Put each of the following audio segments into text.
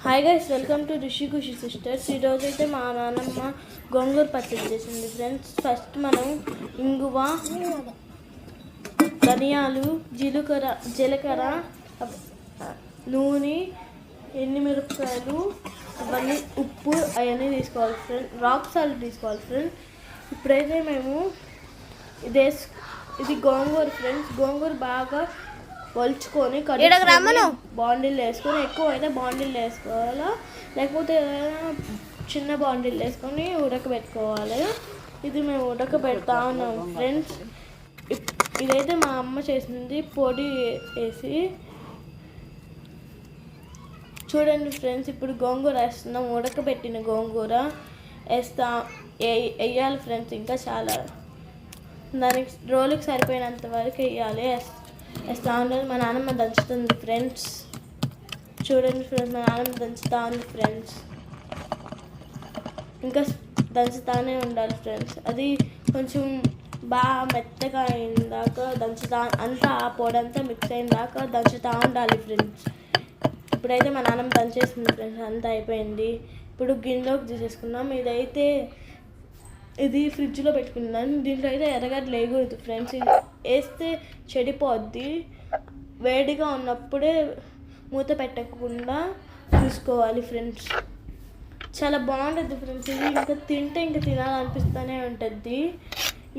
Hi guys, welcome to Rishi Khushi sisters. ఈరోజు అయితే మా నాన్నమ్మ గోంగూర పచ్చడి చేసింది ఫ్రెండ్స్. ఫస్ట్ మనం ఇంగువ, ధనియాలు, జీలకర్ర, నూనె, ఎండుమిరపకాయలు, అవన్నీ ఉప్పు అవన్నీ తీసుకోవాలి ఫ్రెండ్. రాక్ సాల్ట్ తీసుకోవాలి ఫ్రెండ్. ఇప్పుడైతే మేము ఇది గోంగూర ఫ్రెండ్స్. గోంగూర బాగా వలుచుకొని బాండిల్ వేసుకొని, ఎక్కువ అయితే బాండిల్ వేసుకోవాలా, లేకపోతే చిన్న బాండిల్ వేసుకొని ఉడకబెట్టుకోవాలి. ఇది మేము ఉడకబెడతా ఉన్నాం ఫ్రెండ్స్. ఇదైతే మా అమ్మ చేసింది, పొడి వేసి. చూడండి ఫ్రెండ్స్, ఇప్పుడు గోంగూర వేస్తున్నాం. ఉడకబెట్టిన గోంగూర వేయాలి ఫ్రెండ్స్. ఇంకా చాలా దానికి రోలుకి సరిపోయినంత వరకు వేయాలి. వేస్తూ ఉండదు. మా నాన్నమ్మ దంచుతుంది ఫ్రెండ్స్. చూడండి ఫ్రెండ్స్, మా నాన్నమ్మ దంచుతా ఉంది ఫ్రెండ్స్. ఇంకా దంచుతానే ఉండాలి ఫ్రెండ్స్. అది కొంచెం బాగా మెత్తగా అయిందాక అంతా ఆ పొడి అంతా మిక్స్ అయిన దాకా దంచుతూ ఉండాలి ఫ్రెండ్స్. ఇప్పుడైతే మా నాన్నమ్మ దంచేసింది ఫ్రెండ్స్. అంతా అయిపోయింది. ఇప్పుడు గిన్నెలోకి తీసేసుకున్నాం. ఇది ఫ్రిడ్జ్లో పెట్టుకున్నాను. దీంట్లో అయితే ఎర్రగడ్డలు వేయకూడదు ఫ్రెండ్స్. ఇది వేస్తే చెడిపోద్ది. వేడిగా ఉన్నప్పుడే మూత పెట్టకుండా చూసుకోవాలి ఫ్రెండ్స్. చాలా బాగుంటుంది ఫ్రెండ్స్. ఇది ఇంకా తింటే ఇంకా తినాలనిపిస్తూనే ఉంటుంది.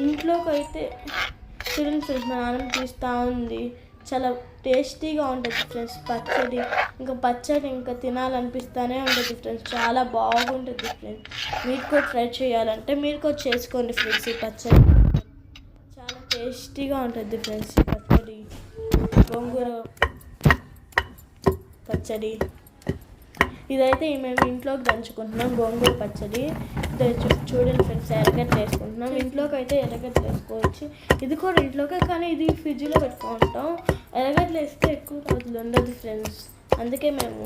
ఇంట్లోకి అయితే చూడండి ఫ్రెండ్స్, మా నాన్నమ్మ తీస్తూ ఉంది. చాలా టేస్టీగా ఉంటుంది ఫ్రెండ్స్ పచ్చడి. ఇంకా తినాలనిపిస్తూనే ఉంటుంది ఫ్రెండ్స్. చాలా బాగుంటుంది ఫ్రెండ్స్. మీరు కూడా ట్రై చేయాలంటే మీరు కూడా చేసుకోండి ఫ్రెండ్స్. ఈ పచ్చడి చాలా టేస్టీగా ఉంటుంది ఫ్రెండ్స్. ఈ పచ్చడి, గోంగూర పచ్చడి. ఇదైతే మేము ఇంట్లోకి దంచుకుంటున్నాం గోంగూర పచ్చడి. చూడండి ఫ్రెండ్స్, ఎర్రగడ్డలు వేసుకుంటున్నాం. ఇంట్లోకి అయితే ఎర్రగడ్డలు వేసుకోవచ్చు. ఇది కూడా ఇంట్లోకే, కానీ ఇది ఫ్రిడ్జ్లో పెట్టుకుంటాం. ఎర్రగడ్డలు వేస్తే ఎక్కువ రోజులు ఉండదు ఫ్రెండ్స్. అందుకే మేము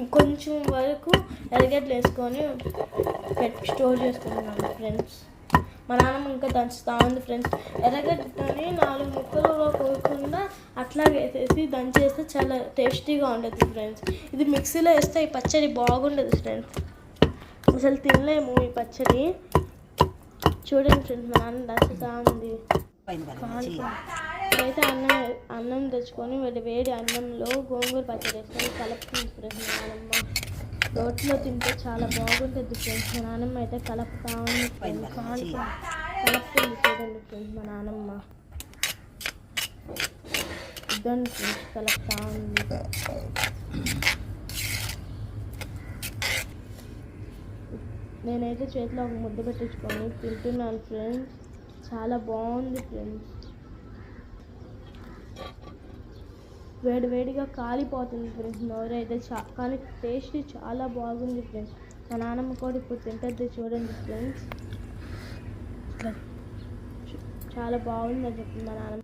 ఇంకొంచెం వరకు ఎర్రగడ్డలు వేసుకొని స్టోర్ చేసుకుంటున్నాము ఫ్రెండ్స్. మా నాన్నమ్మ ఇంకా దంచుతా ఉంది ఫ్రెండ్స్. ఎర్రగడ్డని 4 ముక్కలుగా కోయకుండా అట్లా వేసేసి దంచేస్తే చాలా టేస్టీగా ఉంటుంది ఫ్రెండ్స్. ఇది మిక్సీలో వేస్తే ఈ పచ్చడి బాగుండదు ఫ్రెండ్స్. అసలు తినలేము ఈ పచ్చడి. చూడండి ఫ్రెండ్స్, మా నాన్న దంచుతా ఉంది. అయితే అన్నం తెచ్చుకొని వేడి అన్నంలో గోంగూర పచ్చడి వేసుకొని కలుపుతుంది ఫ్రెండ్స్. మా నాన్నమ్మ రోట్లో తింటే చాలా బాగుంటుంది ఫ్రెండ్స్. మా నాన్నమ్మ అయితే కలుపుతా ఉంది ఫ్రెండ్స్. కలుపుతుంది చూడండి ఫ్రెండ్స్. మా నాన్నమ్మ ఇద్దండి ఫ్రెండ్స్, కలుపుతా ఉంది. నేనైతే చేతిలో ఒక ముద్ద పెట్టించుకొని తింటున్నాను ఫ్రెండ్స్. చాలా బాగుంది ఫ్రెండ్స్. వేడిగా కాలిపోతుంది ఫ్రెండ్స్ నోరైతే. కానీ టేస్ట్ చాలా బాగుంది ఫ్రెండ్స్. మా నాన్నమ్మ కూడా ఇప్పుడు తింటుంది చూడండి ఫ్రెండ్స్. చాలా బాగుందని చెప్పింది మా నాన్నమ్మ.